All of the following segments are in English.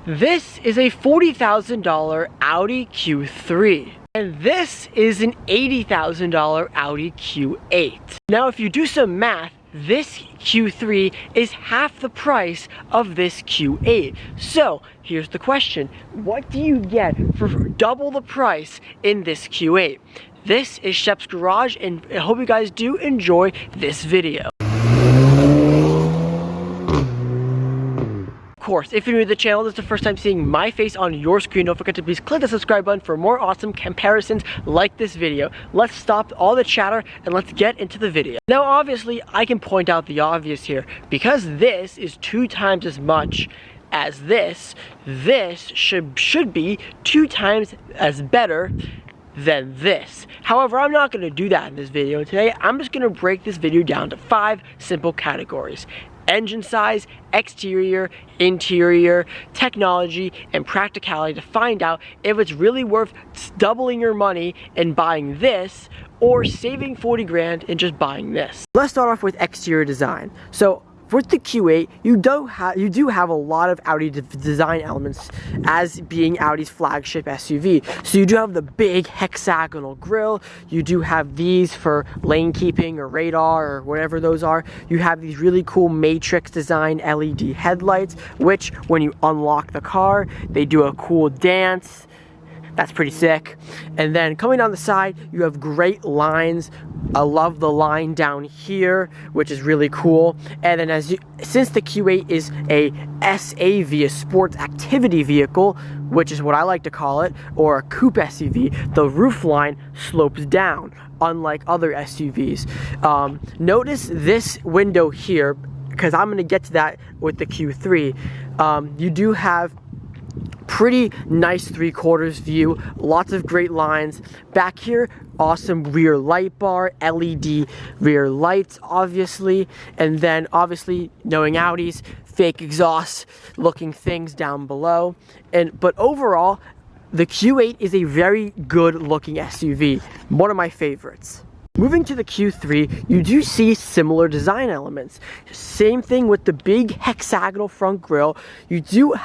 This is a $40,000 Audi Q3. And this is an $80,000 Audi Q8. Now, if you do some math, this Q3 is half the price of this Q8. So, here's the question. What do you get for double the price in this Q8? This is Shep's Garage, and I hope you guys do enjoy this video. Of course, if you're new to the channel, this is the first time seeing my face on your screen, don't forget to please click the subscribe button for more awesome comparisons like this video. Let's stop all the chatter and let's get into the video. Now, obviously, I can point out the obvious here. Because this is 2 times as much as this should be 2 times as better than this. However, I'm not going to do that in this video. Today, I'm just going to break this video down to 5 simple categories: engine size, exterior, interior, technology, and practicality, to find out if it's really worth doubling your money and buying this or saving 40 grand and just buying this. Let's start off with exterior design. So with the Q8, you do have a lot of Audi design elements as being Audi's flagship SUV. So you do have the big hexagonal grille, you do have these for lane keeping or radar or whatever those are. You have these really cool matrix design LED headlights, which when you unlock the car, they do a cool dance. That's pretty sick. And then coming down the side, you have great lines. I love the line down here, which is really cool. And then since the Q8 is a SAV, a sports activity vehicle, which is what I like to call it, or a coupe SUV, the roof line slopes down, unlike other SUVs. Notice this window here, because I'm going to get to that with the Q3. You do have pretty nice 3/4 view, lots of great lines. Back here, awesome rear light bar, LED rear lights, obviously. And then, obviously, knowing Audis, fake exhaust looking things down below. But overall, the Q8 is a very good looking SUV, one of my favorites. Moving to the Q3, you do see similar design elements. Same thing with the big hexagonal front grille. You don't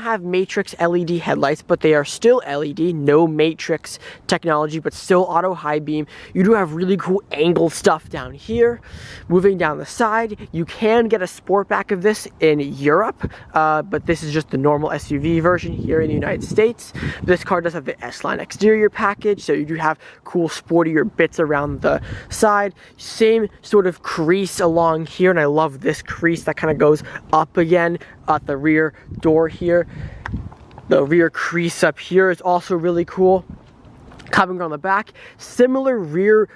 have matrix LED headlights, but they are still LED, no matrix technology, but still auto high beam. You do have really cool angle stuff down here. Moving down the side, you can get a Sportback of this in Europe, but this is just the normal SUV version here in the United States. This car does have the S-Line exterior package, so you do have cool sportier bits around the side. Same sort of crease along here, and I love this crease that kind of goes up again at the rear door here. The rear crease up here is also really cool. Coming on the back, similar rear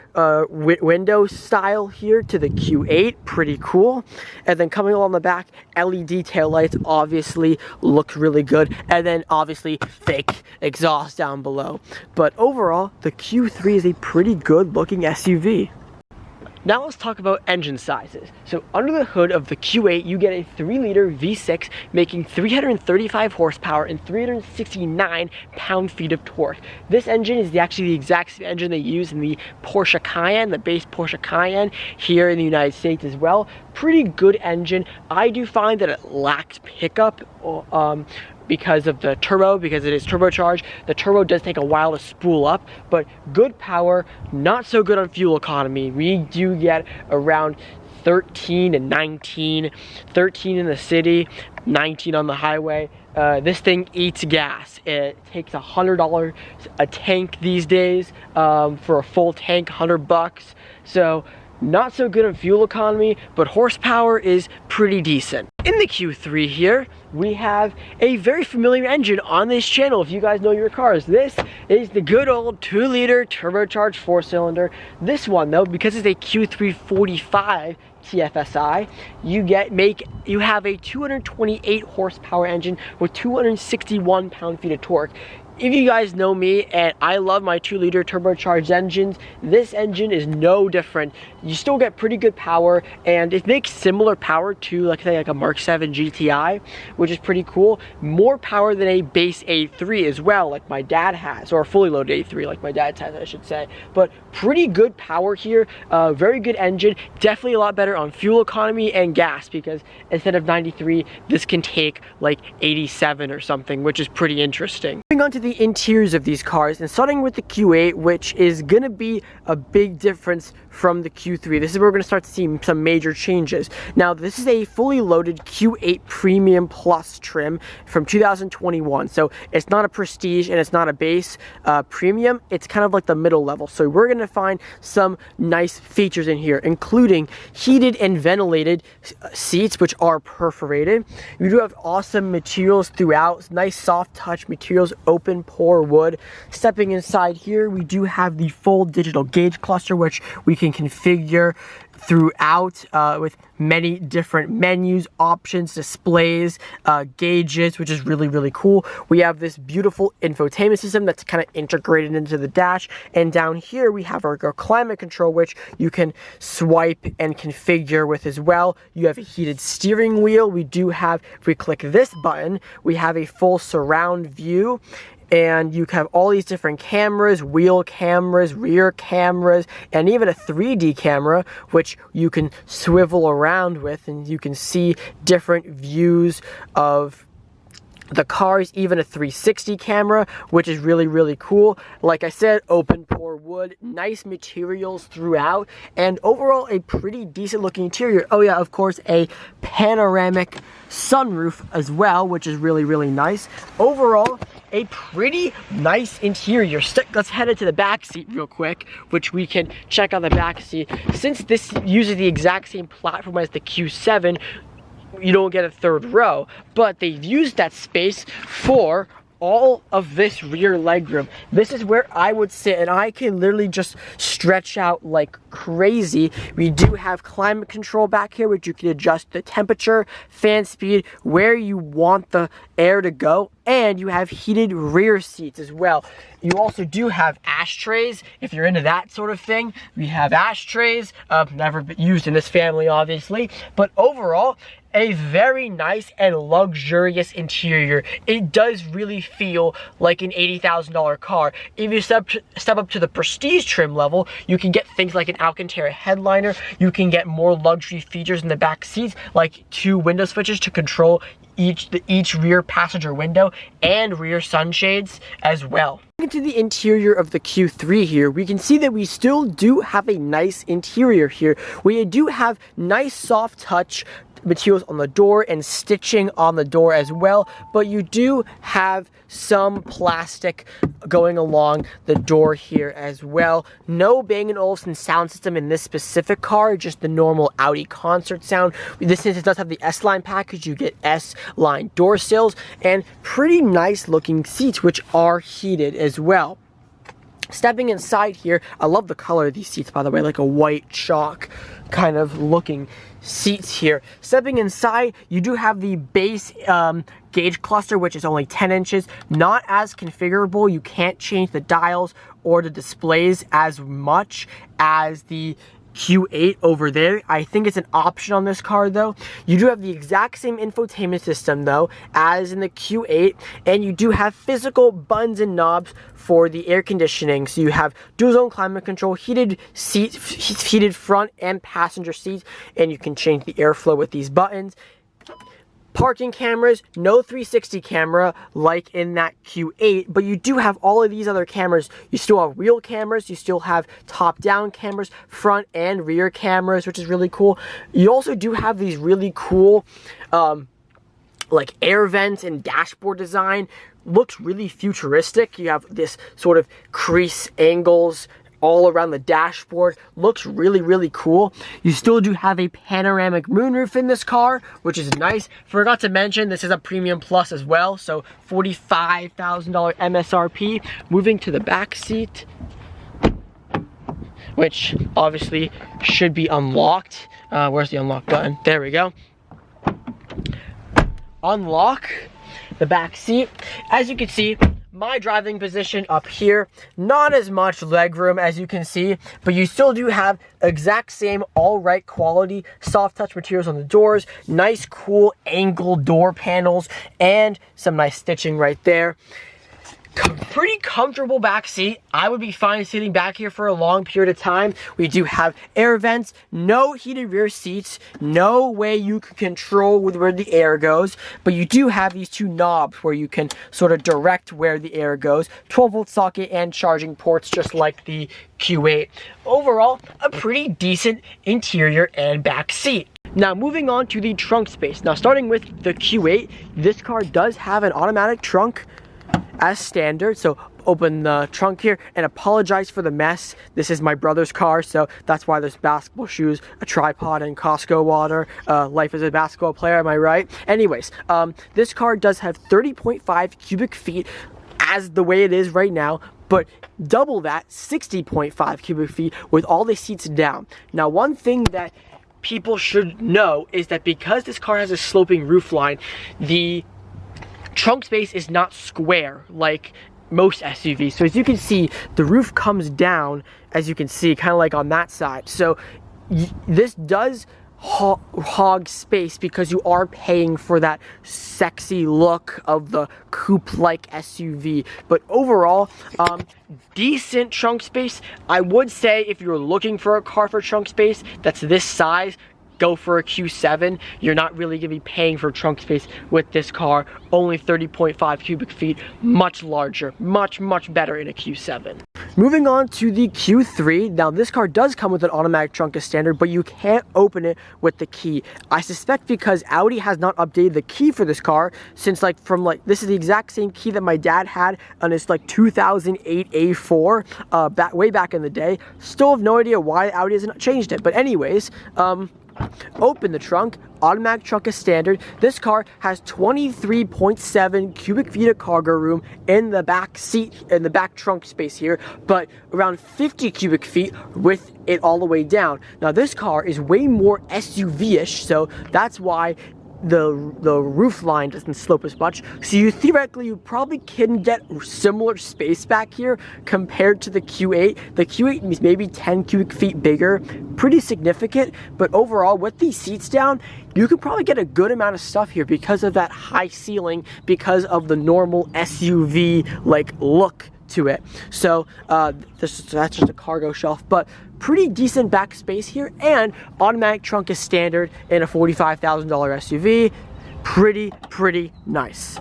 window style here to the Q8, pretty cool. And then coming along the back, LED taillights obviously look really good. And then obviously fake exhaust down below. But overall, the Q3 is a pretty good looking SUV. Now let's talk about engine sizes. So under the hood of the Q8, you get a 3-liter V6 making 335 horsepower and 369 pound-feet of torque. This engine is actually the exact same engine they use in the Porsche Cayenne, the base Porsche Cayenne here in the United States as well. Pretty good engine. I do find that it lacks pickup because of the turbo, because it is turbocharged. The turbo does take a while to spool up, but good power, not so good on fuel economy. We do get around 13 and 19, 13 in the city, 19 on the highway. This thing eats gas. It takes $100 a tank these days for a full tank, $100. So not so good on fuel economy, but horsepower is pretty decent. In the Q3 here, we have a very familiar engine on this channel if you guys know your cars. This is the good old 2-liter turbocharged 4-cylinder. This one though, because it's a Q345 TFSI, you have a 228 horsepower engine with 261 pound-feet of torque. if you guys know me, and I love my 2-liter turbocharged engines, this engine is no different. You still get pretty good power, and it makes similar power to like a Mark 7 GTI, which is pretty cool. More power than a base A3 as well, like my dad has, or a fully loaded A3 like my dad has, I should say. But pretty good power here, very good engine, definitely a lot better on fuel economy and gas, because instead of 93, this can take like 87 or something, which is pretty interesting. Moving on to the interiors of these cars, and starting with the Q8, which is gonna be a big difference from the Q3. This is where we're gonna start seeing some major changes. Now, this is a fully loaded Q8 Premium Plus trim from 2021. So it's not a prestige and it's not a base premium. It's kind of like the middle level. So we're gonna find some nice features in here, including heated and ventilated seats, which are perforated. You do have awesome materials throughout, nice soft touch materials, open pore wood. Stepping inside here, we do have the full digital gauge cluster, which we can configure throughout with many different menus, options, displays, gauges, which is really cool. We have this beautiful infotainment system that's kind of integrated into the dash, and down here we have our climate control, which you can swipe and configure with as well. You have a heated steering wheel. We do have, if we click this button, we have a full surround view, and you have all these different cameras, wheel cameras, rear cameras, and even a 3D camera, which you can swivel around with, and you can see different views of the cars, even a 360 camera, which is really cool. Like I said, open pore wood, nice materials throughout, and overall a pretty decent looking interior. Oh yeah, of course, a panoramic sunroof as well, which is really nice. Overall, a pretty nice interior. Let's head into the back seat real quick, which we can check on the back seat. Since this uses the exact same platform as the Q7, you don't get a third row, but they've used that space for all of this rear legroom. This is where I would sit, and I can literally just stretch out like crazy. We do have climate control back here, which you can adjust the temperature, fan speed, where you want the air to go, and you have heated rear seats as well. You also do have ashtrays, if you're into that sort of thing. We have ashtrays, never been used in this family, obviously, but overall, a very nice and luxurious interior. It does really feel like an $80,000 car. If you step up to the prestige trim level, you can get things like an Alcantara headliner. You can get more luxury features in the back seats, like 2 window switches to control each rear passenger window and rear sunshades as well. Into the interior of the Q3 here, we can see that we still do have a nice interior here. We do have nice soft touch materials on the door and stitching on the door as well, but you do have some plastic going along the door here as well. No Bang & Olufsen sound system in this specific car, just the normal Audi concert sound. Since it does have the S-Line package, you get S-Line door sills and pretty nice looking seats, which are heated as well. Stepping inside here, I love the color of these seats, by the way, like a white chalk kind of looking seats here. Stepping inside, you do have the base gauge cluster, which is only 10 inches, not as configurable. You can't change the dials or the displays as much as the Q8 over there. I think it's an option on this car though. You do have the exact same infotainment system though as in the Q8, and you do have physical buttons and knobs for the air conditioning. So you have dual zone climate control, heated seats, heated front and passenger seats, and you can change the airflow with these buttons. Parking cameras, no 360 camera like in that Q8, but you do have all of these other cameras. You still have wheel cameras, you still have top-down cameras, front and rear cameras, which is really cool. You also do have these really cool like air vents and dashboard design. Looks really futuristic. You have this sort of crease angles all around the dashboard. Looks really cool. You still do have a panoramic moonroof in this car, which is nice. Forgot to mention, this is a Premium Plus as well, so $45,000 MSRP. Moving to the back seat, which obviously should be unlocked. Where's the unlock button? There we go. Unlock the back seat. As you can see, my driving position up here, not as much legroom as you can see, but you still do have exact same all right quality soft touch materials on the doors, nice cool angle door panels, and some nice stitching right there. Pretty comfortable back seat. I would be fine sitting back here for a long period of time. We do have air vents, no heated rear seats, no way you can control where the air goes, but you do have these two knobs where you can sort of direct where the air goes. 12-volt socket and charging ports just like the Q8. Overall, a pretty decent interior and back seat. Now moving on to the trunk space. Now starting with the Q8, this car does have an automatic trunk as standard, so open the trunk here and apologize for the mess. This is my brother's car, so that's why there's basketball shoes, a tripod, and Costco water. Life as a basketball player, am I right? Anyways, this car does have 30.5 cubic feet as the way it is right now, but double that, 60.5 cubic feet with all the seats down. Now one thing that people should know is that because this car has a sloping roofline, the trunk space is not square like most SUVs. So as you can see, the roof comes down, as you can see, kind of like on that side. So this does hog space because you are paying for that sexy look of the coupe-like SUV. But overall, decent trunk space. I would say if you're looking for a car for trunk space that's this size, go for a Q7. You're not really gonna be paying for trunk space with this car. Only 30.5 cubic feet, much larger, much better in a Q7. Moving on to the Q3. Now this car does come with an automatic trunk as standard, but you can't open it with the key. I suspect because Audi has not updated the key for this car since this is the exact same key that my dad had on his 2008 A4 way back in the day. Still have no idea why Audi hasn't changed it, but anyways, open the trunk, automatic trunk is standard. This car has 23.7 cubic feet of cargo room in the back seat, in the back trunk space here, but around 50 cubic feet with it all the way down. Now this car is way more SUV-ish, so that's why the roof line doesn't slope as much. So you probably can get similar space back here compared to the Q8. The Q8 is maybe 10 cubic feet bigger, pretty significant, but overall with these seats down, you can probably get a good amount of stuff here because of that high ceiling, because of the normal SUV like look to it. So that's just a cargo shelf, but pretty decent back space here, and automatic trunk is standard in a $45,000 SUV. Pretty nice.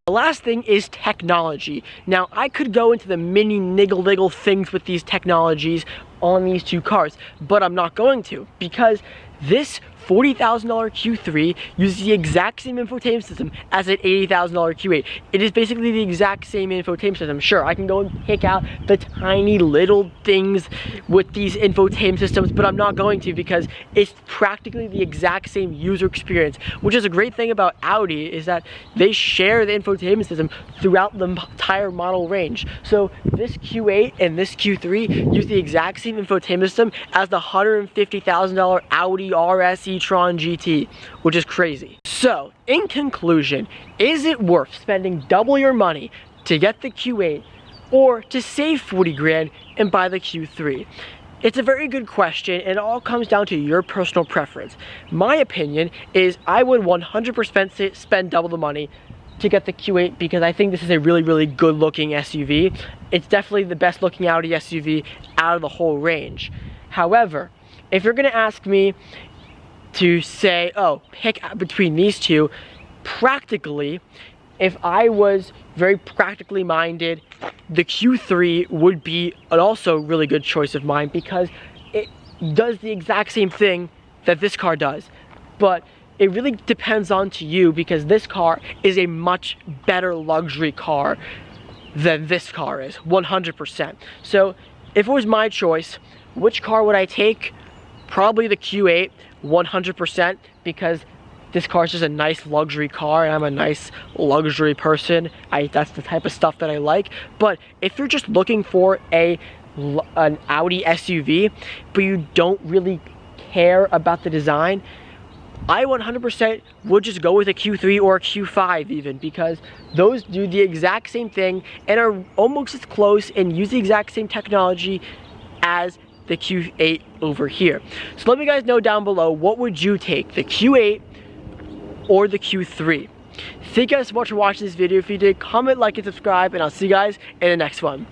The last thing is technology. Now I could go into the mini niggle things with these technologies on these two cars, but I'm not going to, because this $40,000 Q3 uses the exact same infotainment system as an $80,000 Q8. It is basically the exact same infotainment system. Sure, I can go and pick out the tiny little things with these infotainment systems, but I'm not going to because it's practically the exact same user experience, which is a great thing about Audi, is that they share the infotainment system throughout the entire model range. So this Q8 and this Q3 use the exact same infotainment system as the $150,000 Audi RS e-tron GT, which is crazy. So, in conclusion, is it worth spending double your money to get the Q8 or to save 40 grand and buy the Q3? It's a very good question, and it all comes down to your personal preference. My opinion is I would 100% spend double the money to get the Q8 because I think this is a really good looking SUV. It's definitely the best looking Audi SUV out of the whole range. However, if you're gonna ask me to say, oh, pick between these two, practically, if I was very practically minded, the Q3 would be an also really good choice of mine because it does the exact same thing that this car does. But it really depends on to you because this car is a much better luxury car than this car is, 100%. So if it was my choice, which car would I take? Probably the Q8, 100%, because this car is just a nice luxury car and I'm a nice luxury person. That's the type of stuff that I like. But if you're just looking for an Audi SUV, but you don't really care about the design, I 100% would just go with a Q3 or a Q5 even, because those do the exact same thing and are almost as close and use the exact same technology as the Q8 over here. So let me guys know down below, what would you take, the Q8 or the Q3? Thank you guys so much for watching this video. If you did, comment, like, and subscribe, and I'll see you guys in the next one.